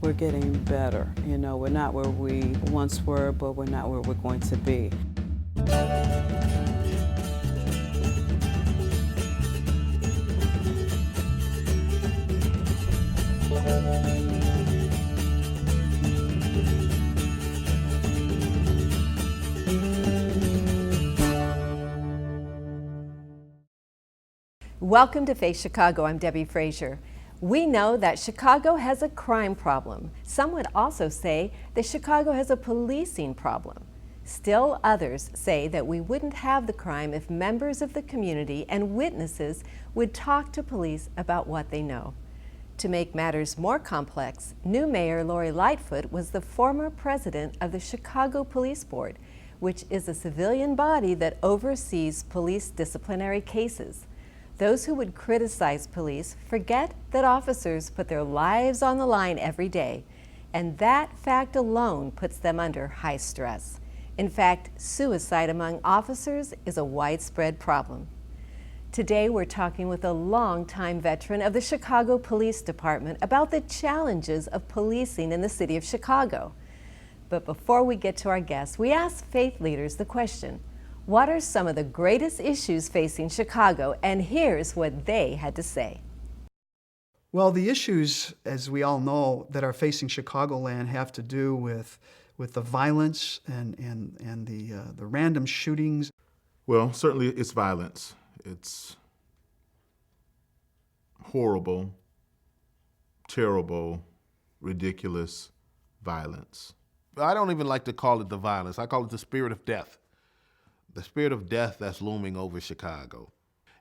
we're getting better. You know, we're not where we once were, but we're not where we're going to be. Welcome to Face Chicago. I'm Debbie Frazier. We know that Chicago has a crime problem. Some would also say that Chicago has a policing problem. Still others say that we wouldn't have the crime if members of the community and witnesses would talk to police about what they know. To make matters more complex, new Mayor Lori Lightfoot was the former president of the Chicago Police Board, which is a civilian body that oversees police disciplinary cases. Those who would criticize police forget that officers put their lives on the line every day, and that fact alone puts them under high stress. In fact, suicide among officers is a widespread problem. Today, we're talking with a longtime veteran of the Chicago Police Department about the challenges of policing in the city of Chicago. But before we get to our guests, we asked faith leaders the question, what are some of the greatest issues facing Chicago? And here's what they had to say. Well, the issues, as we all know, that are facing Chicagoland have to do with the violence and the random shootings. Well, certainly it's violence. It's horrible, terrible, ridiculous violence. I don't even like to call it the violence. I call it the spirit of death. The spirit of death that's looming over Chicago.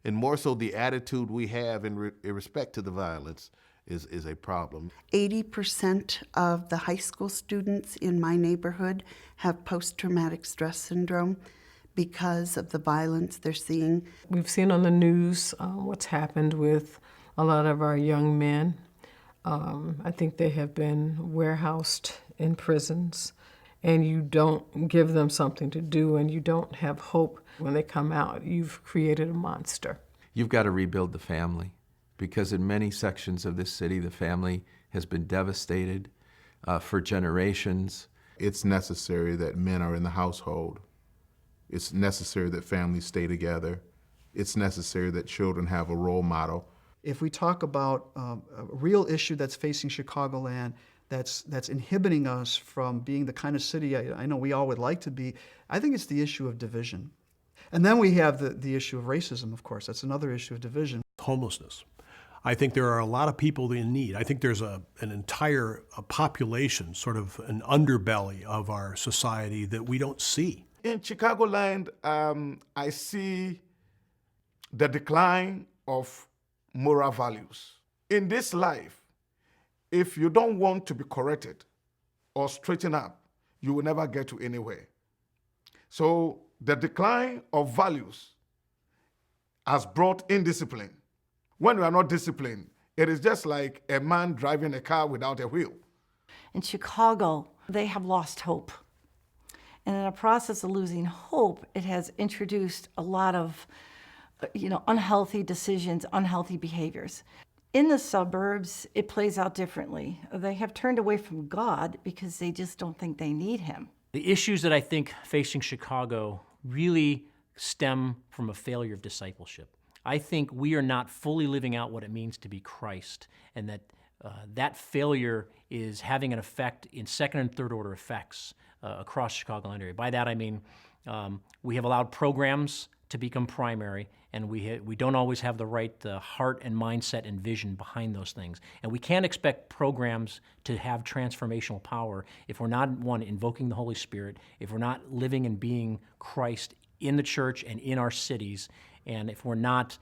And more so the attitude we have in respect to the violence is a problem. 80% of the high school students in my neighborhood have post-traumatic stress syndrome because of the violence they're seeing. We've seen on the news what's happened with a lot of our young men. I think they have been warehoused in prisons, and you don't give them something to do, and you don't have hope when they come out. You've created a monster. You've got to rebuild the family, because in many sections of this city, the family has been devastated for generations. It's necessary that men are in the household. It's necessary that families stay together. It's necessary that children have a role model. If we talk about a real issue that's facing Chicagoland, that's inhibiting us from being the kind of city I know we all would like to be, I think it's the issue of division. And then we have the issue of racism, of course. That's another issue of division. Homelessness. I think there are a lot of people in need. I think there's an entire population, sort of an underbelly of our society that we don't see. In Chicagoland, I see the decline of moral values. In this life, if you don't want to be corrected or straighten up, you will never get to anywhere. So the decline of values has brought indiscipline. When we are not disciplined, it is just like a man driving a car without a wheel. In Chicago, they have lost hope. And in the process of losing hope, it has introduced a lot of, unhealthy decisions, unhealthy behaviors. In the suburbs, it plays out differently. They have turned away from God because they just don't think they need him. The issues that I think facing Chicago really stem from a failure of discipleship. I think we are not fully living out what it means to be Christ, and that failure is having an effect in second and third order effects across the Chicagoland area. By that I mean we have allowed programs to become primary, and we don't always have the right heart and mindset and vision behind those things. And we can't expect programs to have transformational power if we're not, one, invoking the Holy Spirit, if we're not living and being Christ in the church and in our cities, and if we're not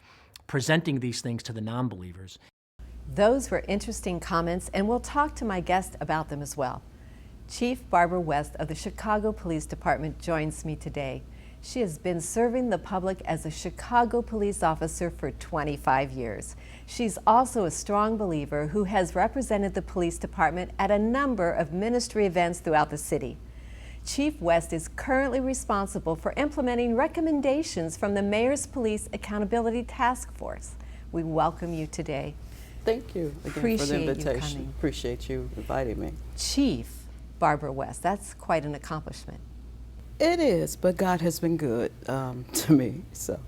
presenting these things to the non-believers. Those were interesting comments, and we'll talk to my guest about them as well. Chief Barbara West of the Chicago Police Department joins me today. She has been serving the public as a Chicago police officer for 25 years. She's also a strong believer who has represented the police department at a number of ministry events throughout the city. Chief West is currently responsible for implementing recommendations from the Mayor's Police Accountability Task Force. We welcome you today. Thank you again for Appreciate the you invitation. coming. Appreciate you inviting me. Chief Barbara West, that's quite an accomplishment. It is, but God has been good to me. So,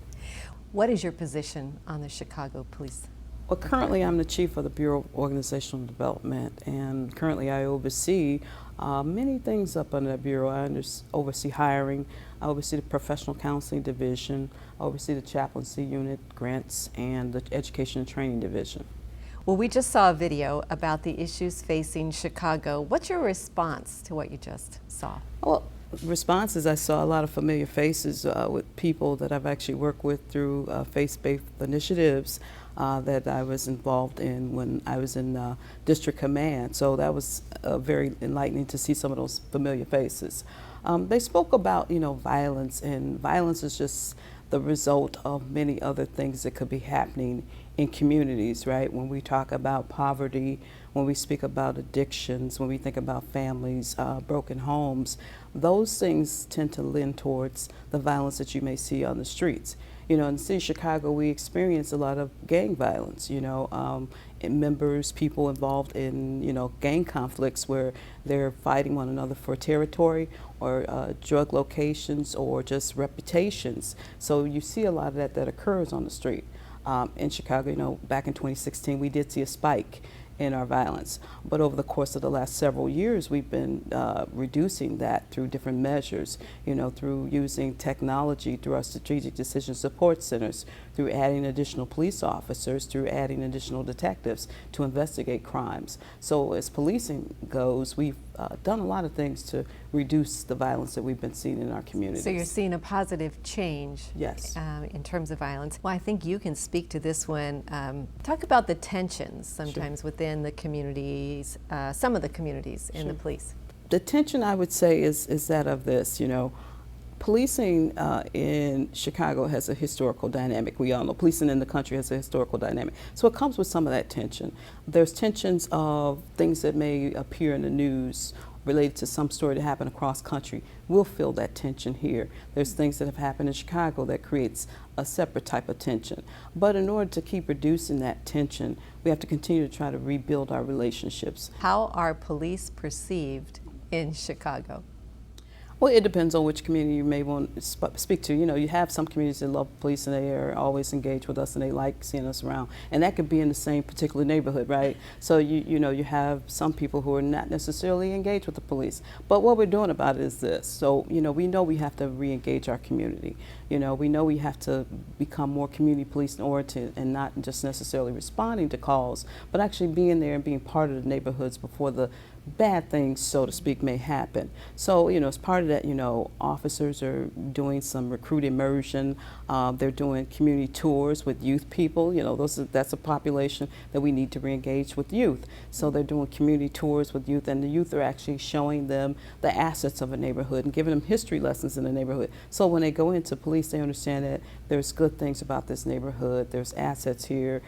What is your position on the Chicago Police? well, currently I'm the chief of the Bureau of Organizational Development, and currently I oversee many things up under that bureau. I oversee hiring, I oversee the professional counseling division, I oversee the chaplaincy unit, grants, and the education and training division. Well, we just saw a video about the issues facing Chicago. What's your response to what you just saw? Well, responses, I saw a lot of familiar faces with people that I've actually worked with through faith-based initiatives that I was involved in when I was in district command. So that was very enlightening to see some of those familiar faces. They spoke about, violence, and violence is just the result of many other things that could be happening in communities, right? When we talk about poverty, when we speak about addictions, when we think about families, broken homes, those things tend to lend towards the violence that you may see on the streets. In the city of Chicago, we experience a lot of gang violence, members, people involved in, gang conflicts where they're fighting one another for territory or drug locations or just reputations. So you see a lot of that occurs on the street. In Chicago, back in 2016, we did see a spike in our violence. But over the course of the last several years, we've been reducing that through different measures, through using technology, through our strategic decision support centers, through adding additional police officers, through adding additional detectives to investigate crimes. So as policing goes, we've done a lot of things to reduce the violence that we've been seeing in our communities. So you're seeing a positive change, yes, in terms of violence. Well, I think you can speak to this one. Talk about the tensions sometimes within the communities, some of the communities in the police. The tension, I would say, is that of this, policing in Chicago has a historical dynamic. We all know policing in the country has a historical dynamic. So it comes with some of that tension. There's tensions of things that may appear in the news related to some story that happened across country. We'll feel that tension here. There's things that have happened in Chicago that creates a separate type of tension. But in order to keep reducing that tension, we have to continue to try to rebuild our relationships. How are police perceived in Chicago? Well, it depends on which community you may want to speak to. You have some communities that love police and they are always engaged with us and they like seeing us around. And that could be in the same particular neighborhood, right? So you have some people who are not necessarily engaged with the police. But what we're doing about it is this. So, we know we have to re-engage our community. We know we have to become more community police in order to, and not just necessarily responding to calls, but actually being there and being part of the neighborhoods before the bad things, so to speak, may happen. So, as part of that, officers are doing some recruit immersion. They're doing community tours with youth people. That's a population that we need to re-engage with youth. So they're doing community tours with youth, and the youth are actually showing them the assets of a neighborhood and giving them history lessons in the neighborhood. So when they go into police, they understand that there's good things about this neighborhood. There's assets here.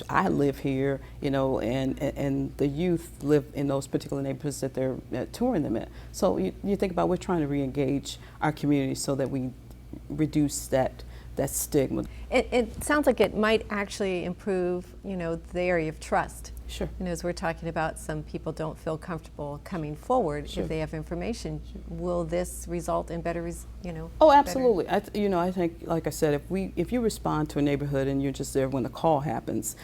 I live here, and the youth live in those particular neighborhoods that they're touring them in. So you think about, we're trying to re-engage our community so that we reduce that stigma. It sounds like it might actually improve, the area of trust. Sure. As we're talking about, some people don't feel comfortable coming forward if they have information. Will this result in better, Oh, absolutely. I think, like I said, if you respond to a neighborhood and you're just there when the call happens,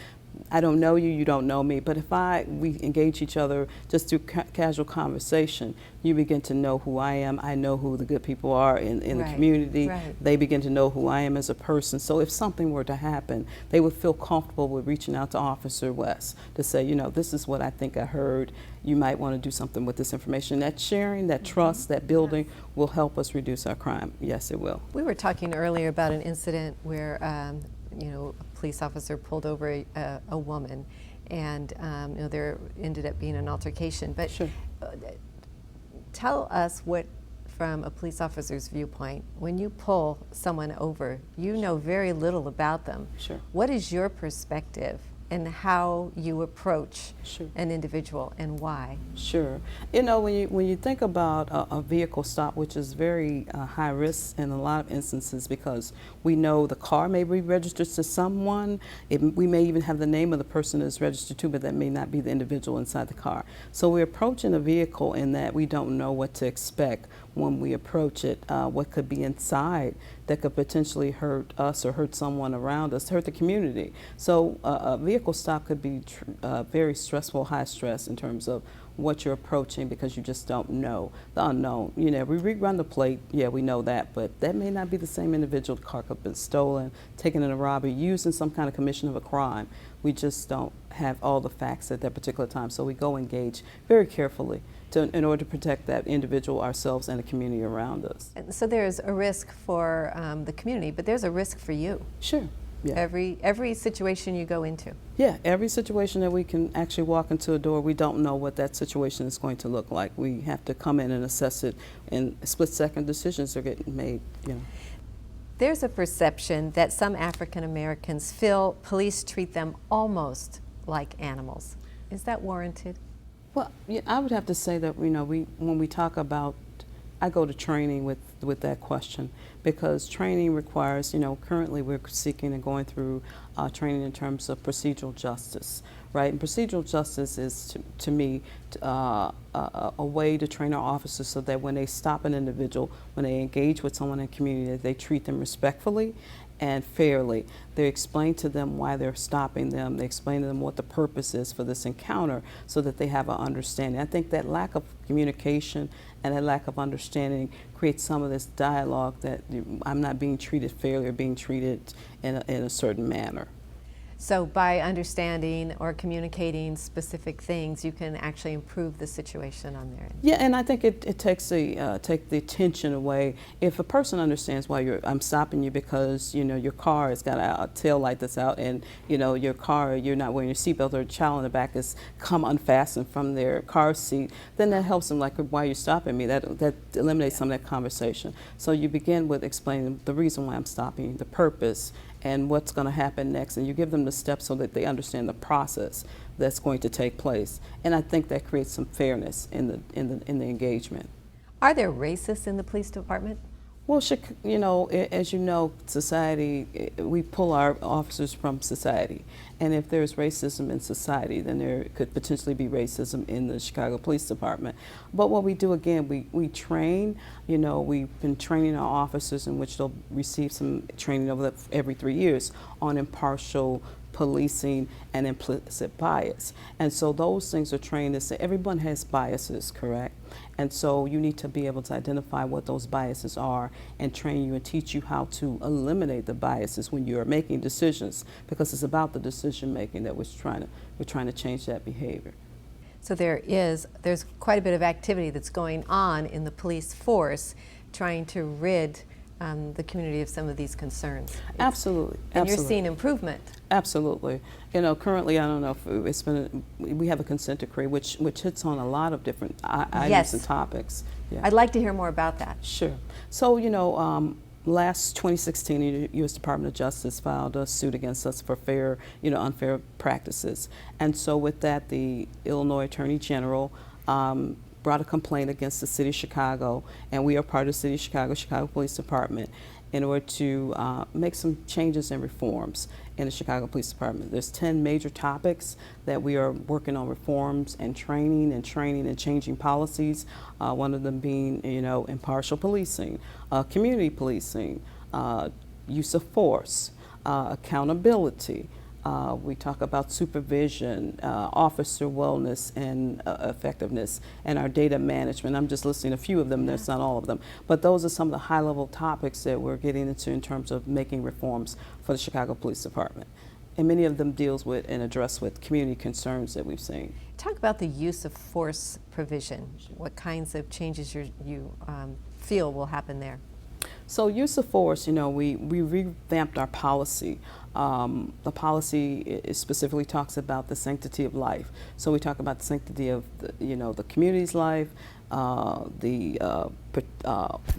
I don't know you, you don't know me, but if we engage each other just through casual conversation, you begin to know who I am. I know who the good people are in the community. Right. They begin to know who I am as a person. So if something were to happen, they would feel comfortable with reaching out to Officer West to say, this is what I think I heard. You might want to do something with this information. That sharing, that trust, that building will help us reduce our crime. Yes, it will. We were talking earlier about an incident where a police officer pulled over a woman, and there ended up being an altercation. But sure. Tell us what, from a police officer's viewpoint, when you pull someone over, you know very little about them. Sure. What is your perspective and how you approach Sure. an individual and why. Sure. You know, when you think about a vehicle stop, which is very high risk in a lot of instances, because we know the car may be registered to someone, we may even have the name of the person it's registered to, but that may not be the individual inside the car. So we're approaching a vehicle in that we don't know what to expect when we approach it, what could be inside that could potentially hurt us or hurt someone around us, hurt the community. So a vehicle stop could be very stressful, high stress in terms of what you're approaching, because you just don't know the unknown. You know, we rerun the plate, yeah, we know that, but that may not be the same individual. The car could have been stolen, taken in a robbery, used in some kind of commission of a crime. We just don't have all the facts at that particular time, so we go engage very carefully in order to protect that individual, ourselves, and the community around us. And so there's a risk for the community, but there's a risk for you. Sure. Yeah. Every situation you go into. Yeah, every situation that we can actually walk into a door, we don't know what that situation is going to look like. We have to come in and assess it, and split-second decisions are getting made, you know. There's a perception that some African Americans feel police treat them almost like animals. Is that warranted? Well, yeah, I would have to say that, you know, when we talk about, I go to training with that question, because training requires, you know, currently we're seeking and going through training in terms of procedural justice, right? And procedural justice is, to me, a way to train our officers so that when they stop an individual, when they engage with someone in the community, that they treat them respectfully and fairly. They explain to them why they're stopping them. They explain to them what the purpose is for this encounter, so that they have an understanding. I think that lack of communication and that lack of understanding creates some of this dialogue that I'm not being treated fairly or being treated in a certain manner. So by understanding or communicating specific things, you can actually improve the situation on their end. Yeah, and I think it takes the tension away. If a person understands why I'm stopping you because, you know, your car has got a tail light that's out, and, you know, your car, you're not wearing your seatbelt, or a child in the back has come unfastened from their car seat, then that helps them, like, why are you stopping me? That eliminates some of that conversation. So you begin with explaining the reason why I'm stopping you, the purpose, and what's going to happen next, and you give them the steps so that they understand the process that's going to take place. And I think that creates some fairness in the engagement. Are there racists in the police department? Well, you know, as you know, society, we pull our officers from society. And if there's racism in society, then there could potentially be racism in the Chicago Police Department. But what we do, again, we train. You know, we've been training our officers, in which they'll receive some training over every 3 years on impartial policing and implicit bias. And so those things are trained to say everyone has biases, correct? And so you need to be able to identify what those biases are and train you and teach you how to eliminate the biases when you're making decisions, because it's about the decision making that we're trying to change that behavior. So there's quite a bit of activity that's going on in the police force trying to rid the community of some of these concerns. Absolutely. And you're seeing improvement. Absolutely. You know, currently, I don't know if we have a consent decree which hits on a lot of different items and topics. Yeah. I'd like to hear more about that. Sure. So, you know, last 2016, the U.S. Department of Justice filed a suit against us for unfair practices. And so with that, the Illinois Attorney General brought a complaint against the City of Chicago, and we are part of the City of Chicago Police Department, in order to make some changes and reforms in the Chicago Police Department. There's 10 major topics that we are working on reforms and training and changing policies. One of them being, you know, impartial policing, community policing, use of force, accountability. We talk about supervision, officer wellness and effectiveness, and our data management. I'm just listing a few of them, that's not all of them. But those are some of the high-level topics that we're getting into in terms of making reforms for the Chicago Police Department. And many of them deals with and address with community concerns that we've seen. Talk about the use of force provision. What kinds of changes you feel will happen there? So use of force, you know, we revamped our policy. The policy specifically talks about the sanctity of life. So we talk about the sanctity of the community's life, the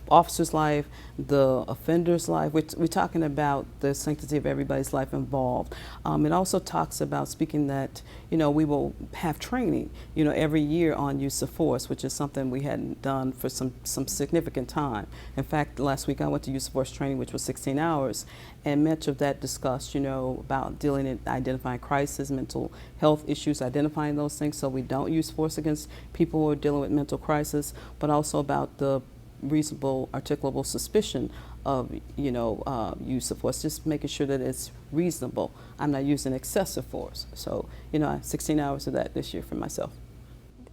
officer's life, the offender's life. We're talking about the sanctity of everybody's life involved. It also talks about speaking that, we will have training, every year on use of force, which is something we hadn't done for some significant time. In fact, last week I went to use of force training, which was 16 hours, and much of that discussed, about dealing and identifying crisis, mental health issues, identifying those things so we don't use force against people who are dealing with mental crisis, but also about the reasonable, articulable suspicion of, use of force, just making sure that it's reasonable. I'm not using excessive force. So, 16 hours of that this year for myself.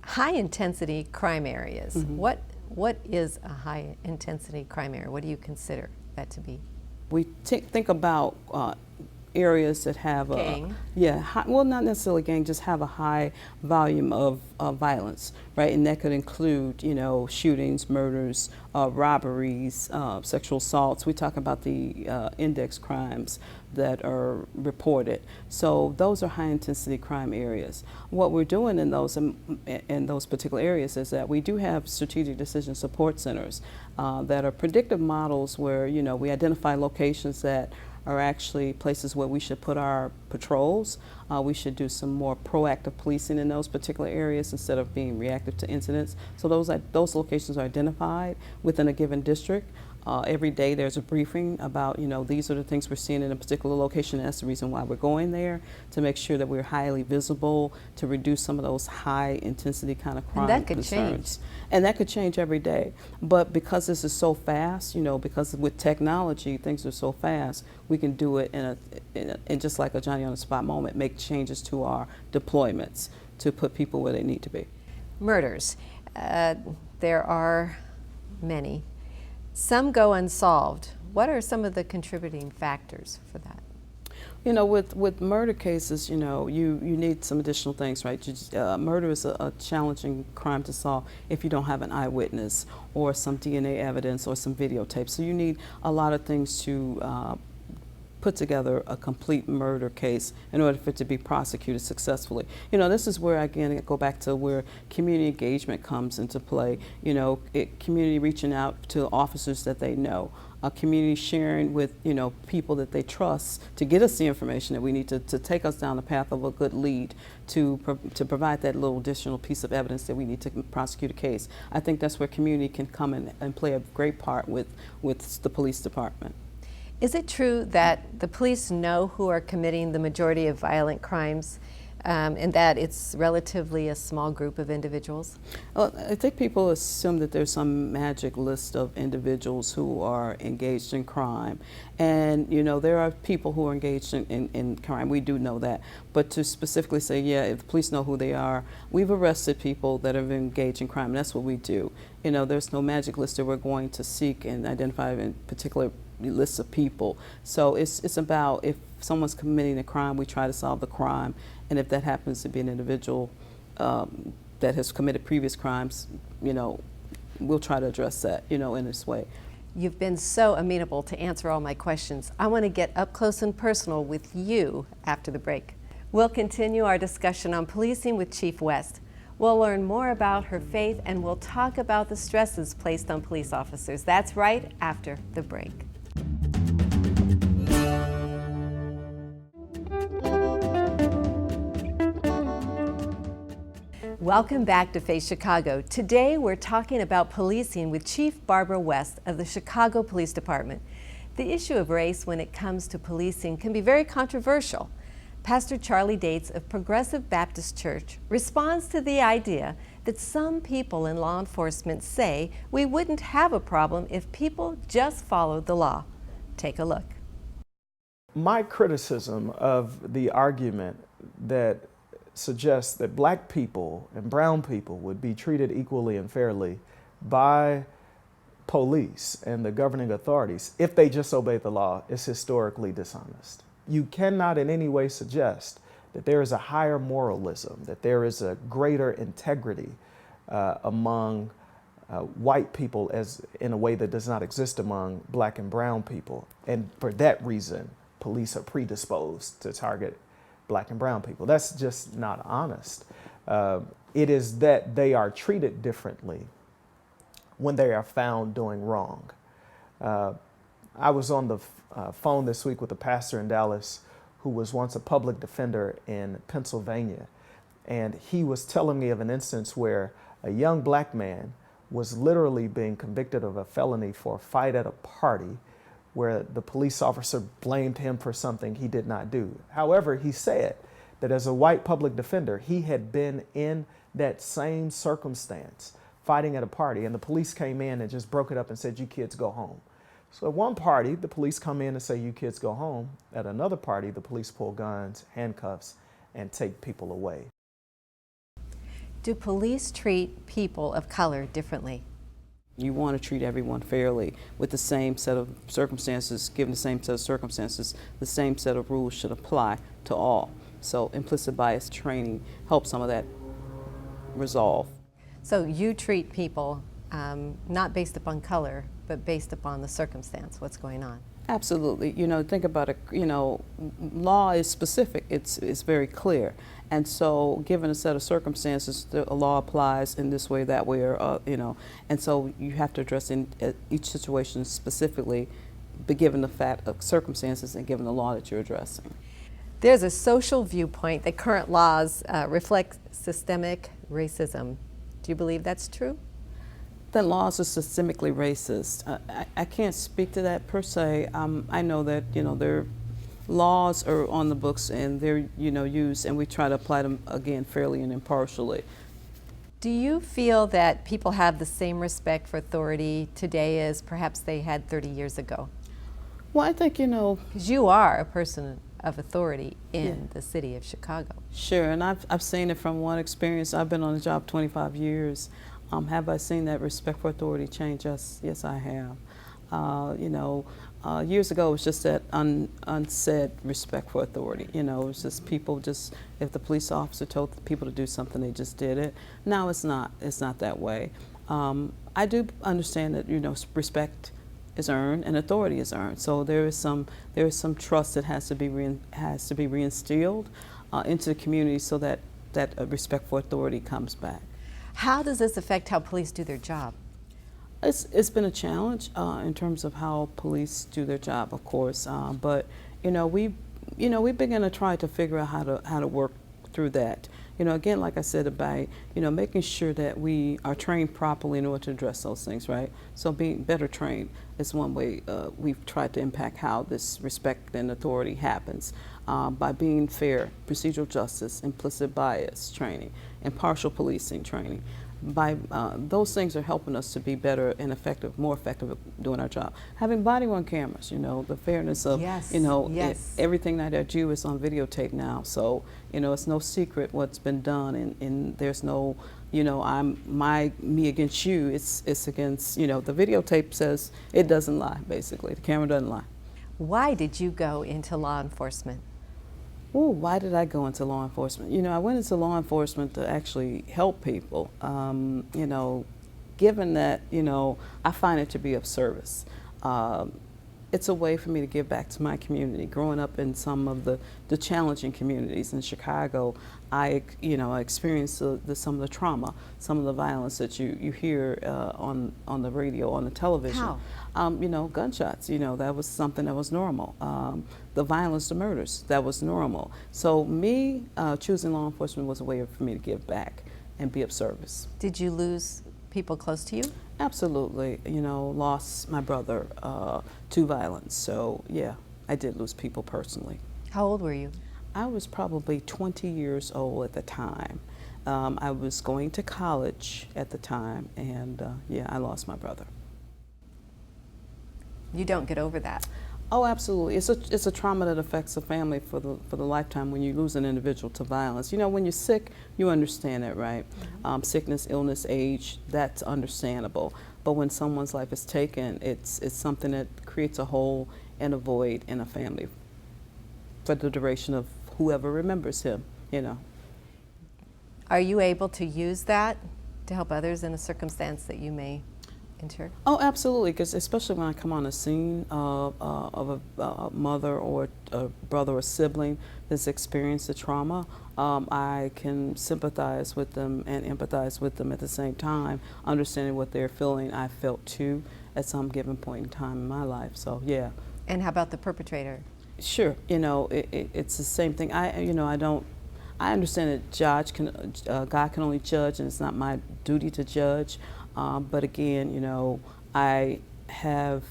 High intensity crime areas. What is a high intensity crime area? What do you consider that to be? We think about areas that have gang. Well, not necessarily gang, just have a high volume of violence, right? And that could include, shootings, murders, robberies, sexual assaults. We talk about the index crimes that are reported. So those are high intensity crime areas. What we're doing in those particular areas is that we do have strategic decision support centers that are predictive models where, we identify locations that are actually places where we should put our patrols. We should do some more proactive policing in those particular areas instead of being reactive to incidents. So those locations are identified within a given district. Every day there's a briefing about, these are the things we're seeing in a particular location, and that's the reason why we're going there, to make sure that we're highly visible, to reduce some of those high intensity kind of crime And that could concerns. And that could change every day. But because this is so fast, because with technology, things are so fast, we can do it in just like a Johnny on the spot moment, make changes to our deployments to put people where they need to be. Murders. There are many. Some go unsolved. What are some of the contributing factors for that? With murder cases, you need some additional things, right? Murder is a challenging crime to solve if you don't have an eyewitness or some DNA evidence or some videotape. So you need a lot of things to put together a complete murder case in order for it to be prosecuted successfully. This is where, again, I go back to where community engagement comes into play. Community reaching out to officers that they know, a community sharing with, people that they trust to get us the information that we need to take us down the path of a good lead to provide that little additional piece of evidence that we need to prosecute a case. I think that's where community can come in and play a great part with the police department. Is it true that the police know who are committing the majority of violent crimes, and that it's relatively a small group of individuals? Well, I think people assume that there's some magic list of individuals who are engaged in crime. And, there are people who are engaged in crime. We do know that. But to specifically say, if the police know who they are, we've arrested people that have engaged in crime. That's what we do. There's no magic list that we're going to seek and identify in particular lists of people. So it's about, if someone's committing a crime, we try to solve the crime, and if that happens to be an individual that has committed previous crimes, we'll try to address that, in this way. You've been so amenable to answer all my questions. I want to get up close and personal with you after the break. We'll continue our discussion on policing with Chief West. We'll learn more about her faith, and we'll talk about the stresses placed on police officers. That's right after the break. Welcome back to Face Chicago. Today we're talking about policing with Chief Barbara West of the Chicago Police Department. The issue of race when it comes to policing can be very controversial. Pastor Charlie Dates of Progressive Baptist Church responds to the idea that some people in law enforcement say we wouldn't have a problem if people just followed the law. Take a look. My criticism of the argument that suggests that black people and brown people would be treated equally and fairly by police and the governing authorities if they just obey the law is historically dishonest. You cannot in any way suggest that there is a higher moralism, that there is a greater integrity among white people as in a way that does not exist among black and brown people. And for that reason, police are predisposed to target black and brown people. That's just not honest. It is that they are treated differently when they are found doing wrong. I was on the phone this week with a pastor in Dallas who was once a public defender in Pennsylvania. And he was telling me of an instance where a young black man was literally being convicted of a felony for a fight at a party where the police officer blamed him for something he did not do. However, he said that as a white public defender, he had been in that same circumstance, fighting at a party, and the police came in and just broke it up and said, "You kids go home." So at one party, the police come in and say, "You kids go home." At another party, the police pull guns, handcuffs, and take people away. Do police treat people of color differently? You want to treat everyone fairly with the same set of circumstances. Given the same set of circumstances, the same set of rules should apply to all. So implicit bias training helps some of that resolve. So you treat people not based upon color, but based upon the circumstance, what's going on. Absolutely. You know, think about it, you know, law is specific. It's very clear. And so given a set of circumstances, a law applies in this way, that way, or, you know, and so you have to address in each situation specifically, but given the fact of circumstances and given the law that you're addressing. There's a social viewpoint that current laws reflect systemic racism. Do you believe that's true? That laws are systemically racist. I can't speak to that per se. I know that, you know, their laws are on the books and they're, you know, used, and we try to apply them again fairly and impartially. Do you feel that people have the same respect for authority today as perhaps they had 30 years ago? Well, I think, you know, because you are a person of authority in the city of Chicago. Sure, and I've seen it from one experience. I've been on the job 25 years. Have I seen that respect for authority change? Yes, I have. You know, years ago it was just that unsaid respect for authority. You know, it was just people just, if the police officer told the people to do something, they just did it. Now it's not. It's not that way. I do understand that, you know, respect is earned and authority is earned. So there is some trust that has to be reinstilled into the community so that respect for authority comes back. How does this affect how police do their job? It's been a challenge in terms of how police do their job, of course. But you know, we begin to try to figure out how to work through that. You know, again, like I said, about, you know, making sure that we are trained properly in order to address those things, right? So being better trained is one way we've tried to impact how this respect and authority happens. By being fair, procedural justice, implicit bias training, impartial policing training. By those things are helping us to be better and effective, more effective at doing our job. Having body-worn cameras, you know, the fairness of, you know, everything that I do is on videotape now. So, you know, it's no secret what's been done, and there's no, you know, me against you. It's against, you know, the videotape says it doesn't lie, basically. The camera doesn't lie. Why did you go into law enforcement? Oh, why did I go into law enforcement? You know, I went into law enforcement to actually help people. You know, given that, you know, I find it to be of service. It's a way for me to give back to my community. Growing up in some of the challenging communities in Chicago, I experienced some of the trauma, some of the violence that you hear on the radio, on the television. How? You know, gunshots, you know, that was something that was normal. The violence, the murders, that was normal. So me choosing law enforcement was a way for me to give back and be of service. Did you lose people close to you? Absolutely. You know, lost my brother to violence. So yeah, I did lose people personally. How old were you? I was probably 20 years old at the time. I was going to college at the time, and yeah, I lost my brother. You don't get over that. Oh, absolutely. It's a trauma that affects a family for the lifetime when you lose an individual to violence. You know, when you're sick, you understand that, right? Mm-hmm. Sickness, illness, age, that's understandable. But when someone's life is taken, it's something that creates a hole and a void in a family for the duration of whoever remembers him, you know. Are you able to use that to help others in a circumstance that you may enter? Oh, absolutely, because especially when I come on a scene of a mother or a brother or sibling that's experienced a trauma, I can sympathize with them and empathize with them at the same time, understanding what they're feeling. I felt too at some given point in time in my life. So yeah. And how about the perpetrator? Sure, it's the same thing. I understand that God can only judge, and it's not my duty to judge. But again, I have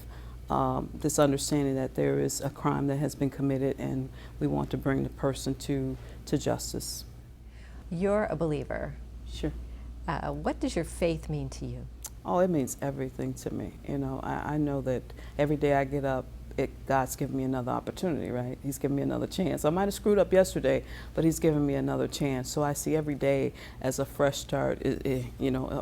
this understanding that there is a crime that has been committed, and we want to bring the person to justice. You're a believer. Sure. What does your faith mean to you? Oh, it means everything to me. I know that every day I get up, God's given me another opportunity, right? He's given me another chance. I might have screwed up yesterday, but He's given me another chance. So I see every day as a fresh start, a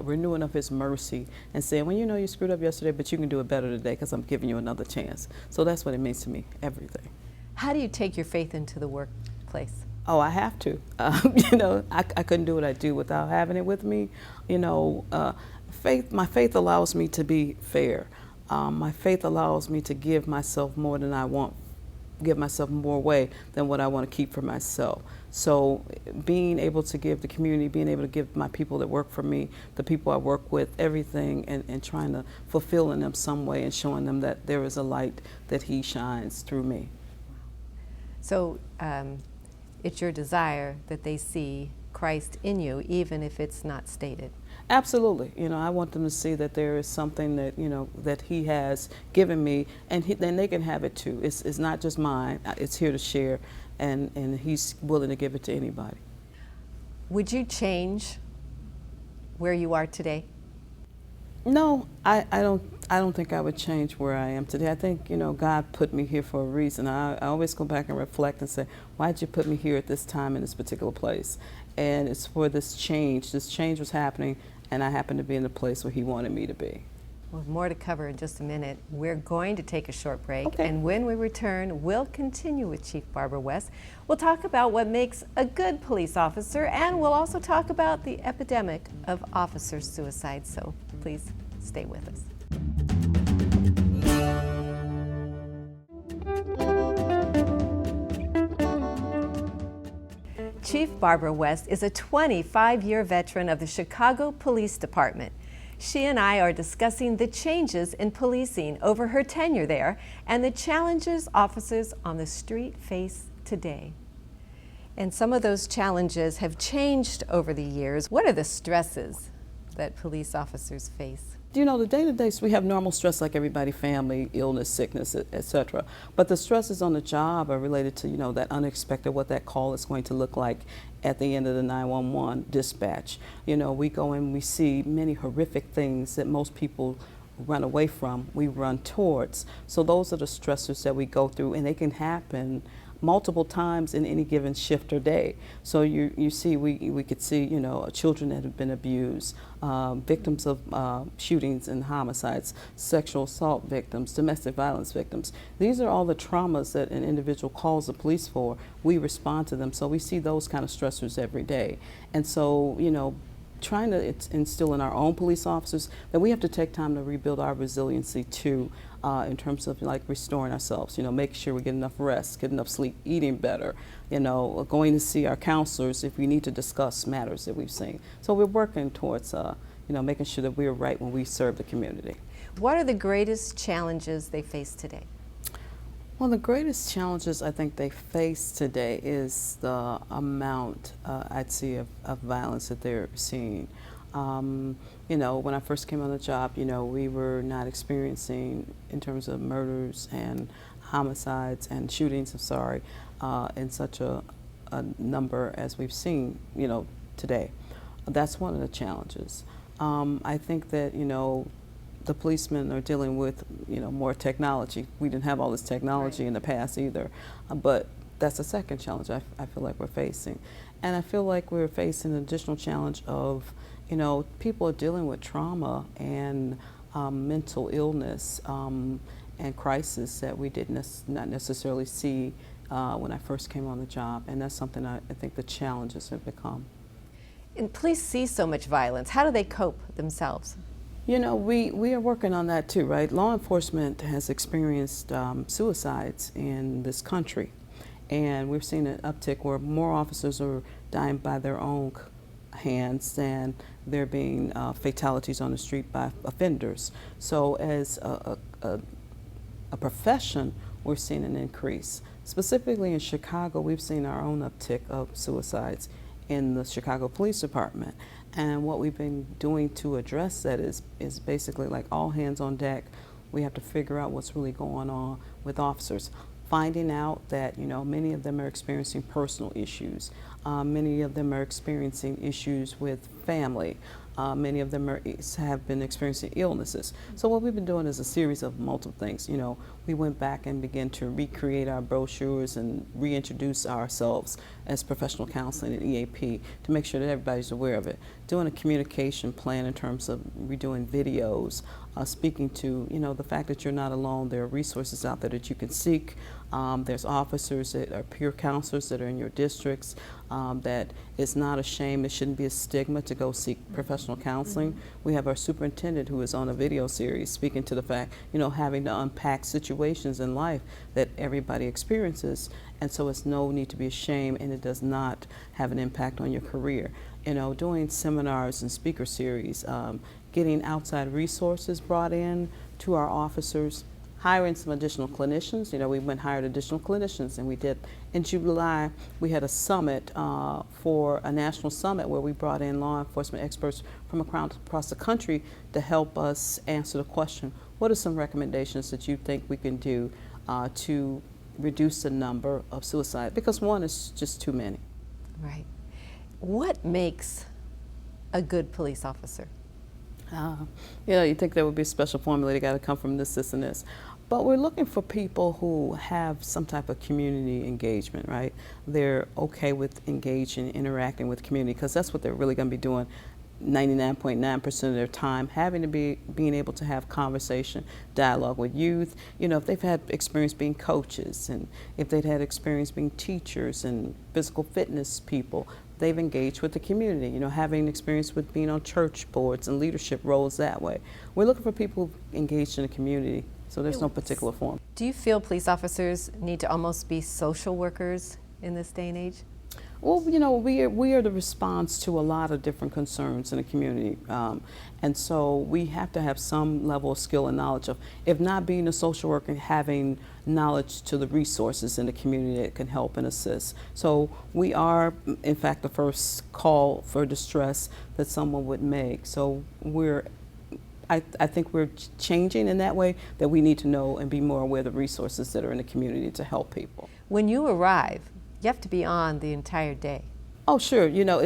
renewing of His mercy, and saying, well, you screwed up yesterday, but you can do it better today because I'm giving you another chance. So that's what it means to me, everything. How do you take your faith into the workplace? Oh, I have to. I couldn't do what I do without having it with me. My faith allows me to be fair. My faith allows me to give myself more than I want, give myself more away than what I want to keep for myself. So being able to give the community, being able to give my people that work for me, the people I work with, everything, and trying to fulfill in them some way and showing them that there is a light that He shines through me. So it's your desire that they see Christ in you, even if it's not stated. Absolutely. I want them to see that there is something that, that He has given me, and then they can have it too. It's not just mine. It's here to share, and He's willing to give it to anybody. Would you change where you are today? No, I don't think I would change where I am today. I think, God put me here for a reason. I always go back and reflect and say, why did you put me here at this time in this particular place? And it's for this change. This change was happening, and I happened to be in the place where He wanted me to be. Well, more to cover in just a minute. We're going to take a short break, okay. And when we return, we'll continue with Chief Barbara West. We'll talk about what makes a good police officer, and we'll also talk about the epidemic of officer suicide. So please stay with us. Chief Barbara West is a 25-year veteran of the Chicago Police Department. She and I are discussing the changes in policing over her tenure there and the challenges officers on the street face today. And some of those challenges have changed over the years. What are the stresses that police officers face? The day-to-day, we have normal stress like everybody, family, illness, sickness, etc. But the stresses on the job are related to, that unexpected, what that call is going to look like at the end of the 911 dispatch. We go and we see many horrific things that most people run away from, we run towards. So those are the stressors that we go through, and they can happen multiple times in any given shift or day. So you see, we could see, children that have been abused, victims of shootings and homicides, sexual assault victims, domestic violence victims. These are all the traumas that an individual calls the police for. We respond to them. So we see those kind of stressors every day. And so, trying to instill in our own police officers that we have to take time to rebuild our resiliency too, in terms of like restoring ourselves, make sure we get enough rest, get enough sleep, eating better, going to see our counselors if we need to discuss matters that we've seen. So we're working towards, making sure that we're right when we serve the community. What are the greatest challenges they face today? Well, the greatest challenges I think they face today is the amount, I'd say, of violence that they're seeing. When I first came on the job, we were not experiencing, in terms of murders and homicides and shootings, in such a number as we've seen, today. That's one of the challenges. I think that, the policemen are dealing with, more technology. We didn't have all this technology in the past either, but that's the second challenge I feel like we're facing. And I feel like we're facing an additional challenge of, people are dealing with trauma and mental illness and crisis that we did not necessarily see when I first came on the job. And that's something I think the challenges have become. And police see so much violence. How do they cope themselves? You know, we are working on that too, right? Law enforcement has experienced suicides in this country, and we've seen an uptick where more officers are dying by their own hands than there being fatalities on the street by offenders. So as a profession, we're seeing an increase. Specifically in Chicago, we've seen our own uptick of suicides in the Chicago Police Department. And what we've been doing to address that is basically like all hands on deck. We have to figure out what's really going on with officers. Finding out that, you know, many of them are experiencing personal issues. Many of them are experiencing issues with family. Many of them have been experiencing illnesses. So what we've been doing is a series of multiple things. You know, we went back and began to recreate our brochures and reintroduce ourselves as professional counseling at EAP to make sure that everybody's aware of it. Doing a communication plan in terms of redoing videos, speaking to, you know, the fact that you're not alone. There are resources out there that you can seek. There's officers that are peer counselors that are in your districts, that it's not a shame, it shouldn't be a stigma to go seek professional counseling. We have our superintendent who is on a video series speaking to the fact, you know, having to unpack situations in life that everybody experiences, and so it's no need to be ashamed, and it does not have an impact on your career. You know, doing seminars and speaker series, getting outside resources brought in to our officers, hiring some additional clinicians. You know, we went and hired additional clinicians, and we did, in July, we had a summit for a national summit where we brought in law enforcement experts from across the country to help us answer the question, what are some recommendations that you think we can do to reduce the number of suicide? Because one is just too many. Right. What makes a good police officer? You know, you think there would be a special formula, they got to come from this, this, and this. But we're looking for people who have some type of community engagement, right? They're okay with engaging, interacting with community, because that's what they're really going to be doing 99.9% of their time, being able to have conversation, dialogue with youth. You know, if they've had experience being coaches, and if they've had experience being teachers and physical fitness people, they've engaged with the community, you know, having experience with being on church boards and leadership roles that way. We're looking for people who've engaged in the community, so there's no particular form. Do you feel police officers need to almost be social workers in this day and age? Well, you know, we are the response to a lot of different concerns in the community, and so we have to have some level of skill and knowledge of, if not being a social worker, having knowledge to the resources in the community that can help and assist. So we are, in fact, the first call for distress that someone would make. So I think we're changing in that way, that we need to know and be more aware of the resources that are in the community to help people. When you arrive, you have to be on the entire day. Oh, sure. You know,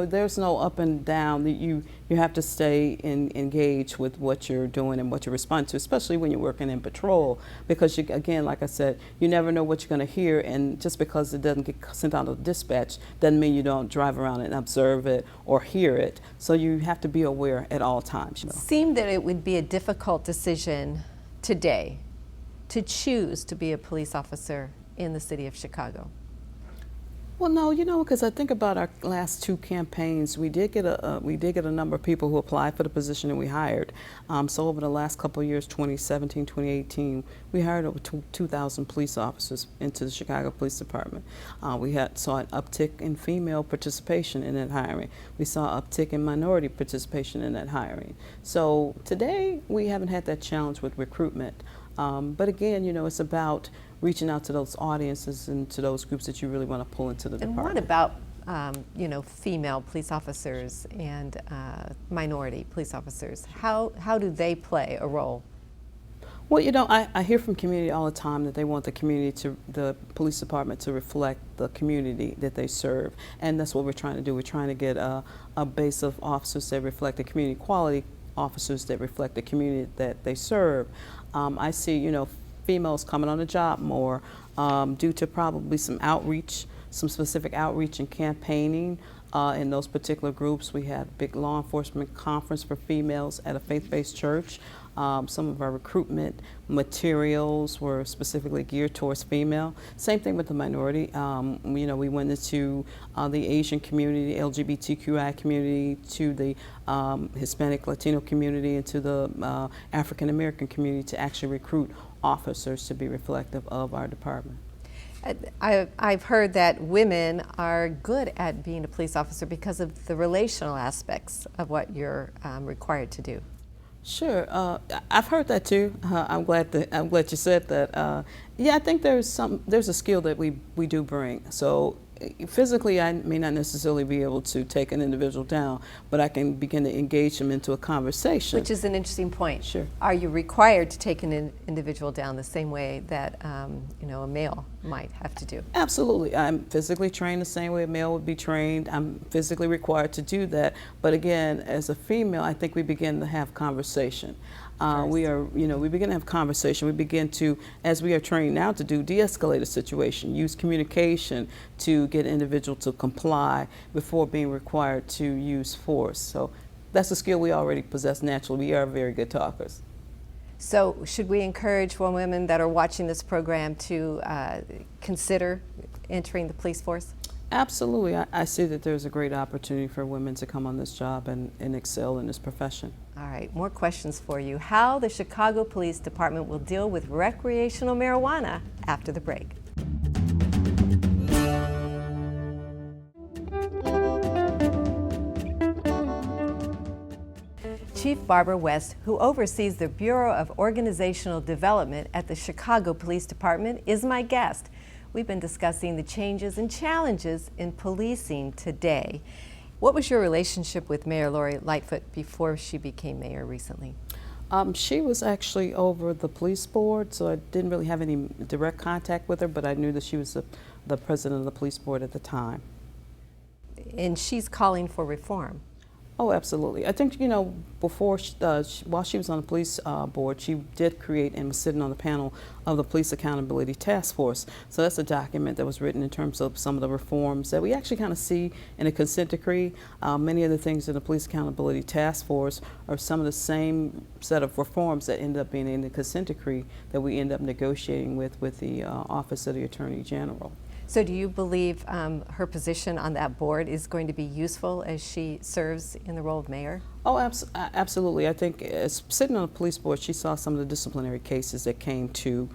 there's no up and down. You have to stay engaged with what you're doing and what you respond to, especially when you're working in patrol, because again, like I said, you never know what you're going to hear, and just because it doesn't get sent out of dispatch doesn't mean you don't drive around and observe it or hear it. So you have to be aware at all times. You know. It seemed that it would be a difficult decision today to choose to be a police officer in the city of Chicago. Well, no, you know, because I think about our last two campaigns, we did get a number of people who applied for the position and we hired. So over the last couple of years, 2017, 2018, we hired over 2,000 police officers into the Chicago Police Department. We saw an uptick in female participation in that hiring. We saw an uptick in minority participation in that hiring. So today, we haven't had that challenge with recruitment. But again, you know, it's about reaching out to those audiences and to those groups that you really want to pull into the department. And what about, you know, female police officers and minority police officers? How do they play a role? Well, you know, I hear from community all the time that they want the police department to reflect the community that they serve, and that's what we're trying to do. We're trying to get a base of officers that reflect the community, quality officers that reflect the community that they serve. I see, you know, females coming on the job more due to probably some outreach, some specific outreach and campaigning in those particular groups. We had a big law enforcement conference for females at a faith-based church. Some of our recruitment materials were specifically geared towards female. Same thing with the minority. We went into the Asian community, LGBTQI community, to the Hispanic Latino community, and to the African American community to actually recruit officers to be reflective of our department. I've heard that women are good at being a police officer because of the relational aspects of what you're required to do. Sure, I've heard that too. I'm glad you said that. Yeah, I think there's a skill that we do bring. So physically, I may not necessarily be able to take an individual down, but I can begin to engage them into a conversation. Which is an interesting point. Sure. Are you required to take an individual down the same way that a male might have to do? Absolutely. I'm physically trained the same way a male would be trained. I'm physically required to do that. But again, as a female, I think we begin to have conversation. We begin to have conversation. We begin to, as we are trained now to do, de-escalate a situation, use communication to get an individual to comply before being required to use force. So that's a skill we already possess naturally. We are very good talkers. So should we encourage women that are watching this program to consider entering the police force? Absolutely. I see that there's a great opportunity for women to come on this job and excel in this profession. All right, more questions for you. How the Chicago Police Department will deal with recreational marijuana after the break. Chief Barbara West, who oversees the Bureau of Organizational Development at the Chicago Police Department, is my guest. We've been discussing the changes and challenges in policing today. What was your relationship with Mayor Lori Lightfoot before she became mayor recently? She was actually over the police board, so I didn't really have any direct contact with her, but I knew that she was the president of the police board at the time. And she's calling for reform. Oh, absolutely. I think, before, while she was on the police board, she did create and was sitting on the panel of the Police Accountability Task Force. So that's a document that was written in terms of some of the reforms that we actually kind of see in a consent decree. Many of the things in the Police Accountability Task Force are some of the same set of reforms that end up being in the consent decree that we end up negotiating with the Office of the Attorney General. So do you believe her position on that board is going to be useful as she serves in the role of mayor? Oh, absolutely. I think as sitting on the police board, she saw some of the disciplinary cases that came to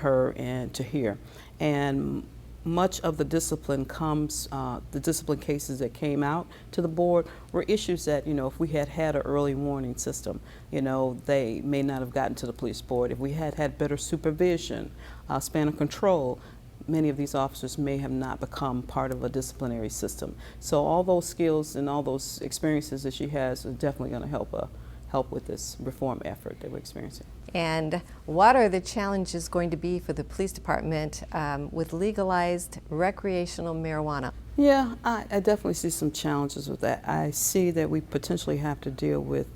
her and to here. And much of the discipline the discipline cases that came out to the board were issues that, if we had an early warning system, they may not have gotten to the police board. If we had better supervision, span of control, many of these officers may have not become part of a disciplinary system. So all those skills and all those experiences that she has are definitely going to help with this reform effort that we're experiencing. And what are the challenges going to be for the police department with legalized recreational marijuana? Yeah, I definitely see some challenges with that. I see that we potentially have to deal with,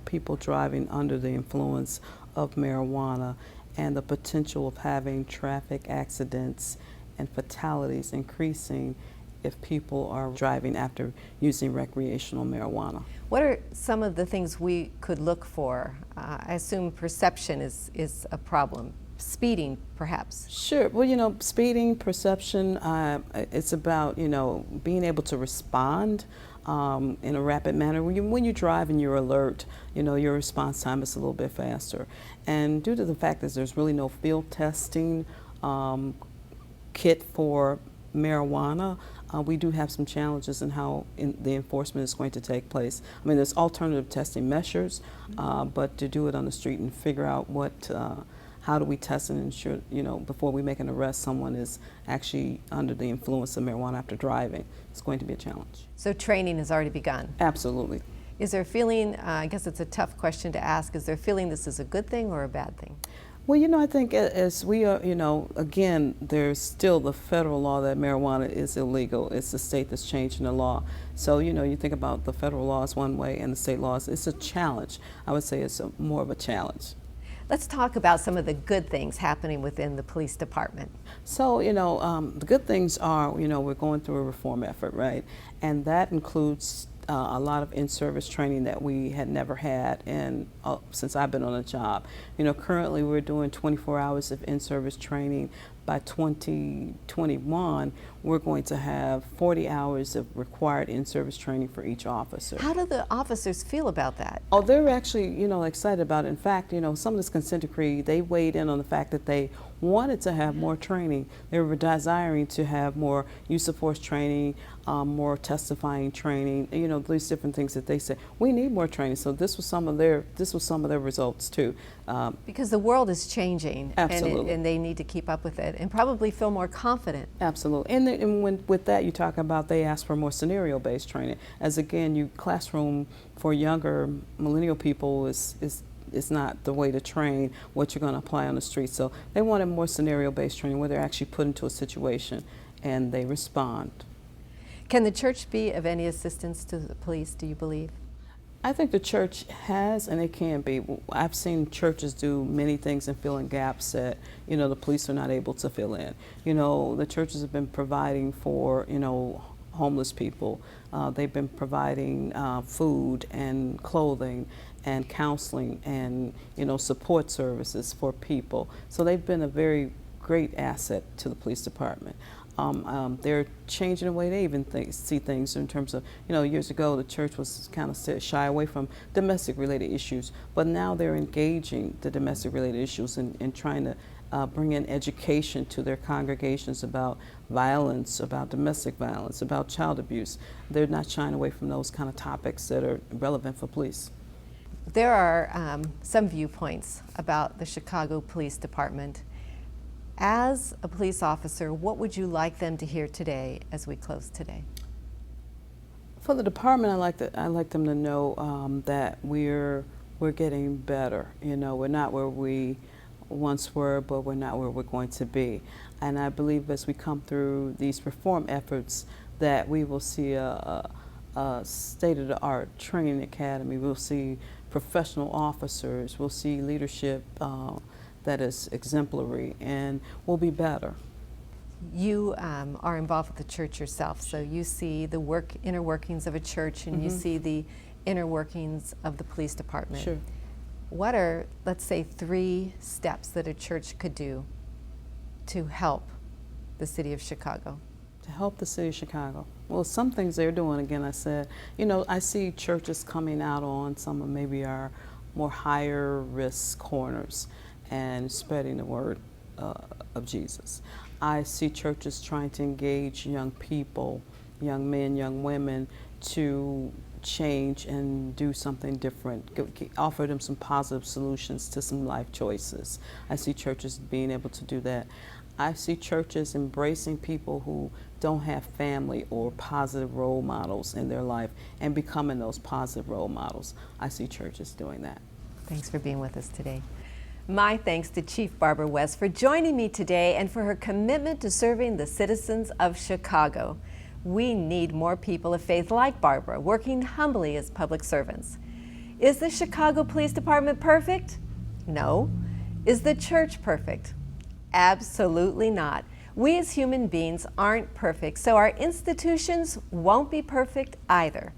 people driving under the influence of marijuana and the potential of having traffic accidents and fatalities increasing if people are driving after using recreational marijuana. What are some of the things we could look for? I assume perception is a problem. Speeding, perhaps. Sure. Well, speeding, perception, it's about, being able to respond in a rapid manner. When you drive and you're alert, your response time is a little bit faster. And due to the fact that there's really no field testing kit for marijuana, we do have some challenges in how the enforcement is going to take place. I mean, there's alternative testing measures, but to do it on the street and figure out how do we test and ensure, before we make an arrest, someone is actually under the influence of marijuana after driving, it's going to be a challenge. So training has already begun? Absolutely. Is there a feeling, I guess it's a tough question to ask, is there a feeling this is a good thing or a bad thing? Well, I think as we are, again, there's still the federal law that marijuana is illegal. It's the state that's changing the law. So, you think about the federal law is one way and the state laws, it's a challenge. I would say it's more of a challenge. Let's talk about some of the good things happening within the police department. So, the good things are, we're going through a reform effort, right? And that includes a lot of in-service training that we had never had since I've been on the job. Currently we're doing 24 hours of in-service training. By 2021, we're going to have 40 hours of required in-service training for each officer. How do the officers feel about that? Oh, they're actually, excited about it. In fact, some of this consent decree, they weighed in on the fact that they wanted to have more training. They were desiring to have more use of force training, more testifying training, these different things that they said. We need more training. So this was some of their results too. Because the world is changing. Absolutely. And they need to keep up with it and probably feel more confident. Absolutely. And with that, you talk about they ask for more scenario-based training. As again, classroom for younger millennial people is not the way to train what you're going to apply on the street. So they wanted more scenario-based training where they're actually put into a situation and they respond. Can the church be of any assistance to the police, do you believe? I think the church has, and it can be. I've seen churches do many things and fill in gaps that, the police are not able to fill in. The churches have been providing for, homeless people. They've been providing food and clothing and counseling and, support services for people. So they've been a very great asset to the police department. They're changing the way they even see things in terms of, years ago the church was kind of shy away from domestic related issues, but now they're engaging the domestic related issues and trying to bring in education to their congregations about violence, about domestic violence, about child abuse. They're not shying away from those kind of topics that are relevant for police. There are some viewpoints about the Chicago Police Department. As a police officer, what would you like them to hear today as we close today? For the department, I like them to know that we're getting better. We're not where we once were, but we're not where we're going to be. And I believe as we come through these reform efforts that we will see a state-of-the-art training academy. We'll see professional officers. We'll see leadership that is exemplary, and we'll be better. You are involved with the church yourself, so you see the inner workings of a church, and you see the inner workings of the police department. Sure. What are, let's say, 3 steps that a church could do to help the city of Chicago? To help the city of Chicago. Well, some things they're doing, again, I said, I see churches coming out on some of maybe our more higher risk corners and spreading the word of Jesus. I see churches trying to engage young people, young men, young women, to change and do something different, offer them some positive solutions to some life choices. I see churches being able to do that. I see churches embracing people who don't have family or positive role models in their life and becoming those positive role models. I see churches doing that. Thanks for being with us today. My thanks to Chief Barbara West for joining me today and for her commitment to serving the citizens of Chicago. We need more people of faith like Barbara working humbly as public servants. Is the Chicago Police Department perfect? No. Is the church perfect? Absolutely not. We as human beings aren't perfect, so our institutions won't be perfect either.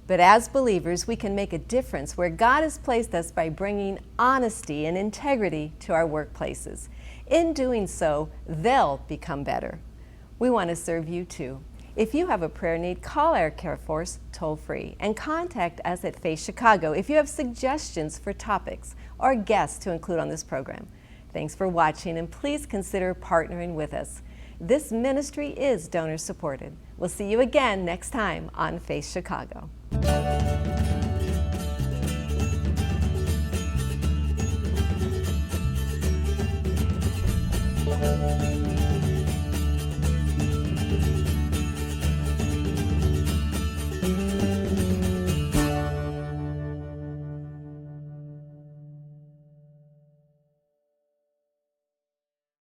But as believers, we can make a difference where God has placed us by bringing honesty and integrity to our workplaces. In doing so, they'll become better. We want to serve you too. If you have a prayer need, call our Care Force toll-free and contact us at Face Chicago if you have suggestions for topics or guests to include on this program. Thanks for watching, and please consider partnering with us. This ministry is donor supported. We'll see you again next time on Face Chicago.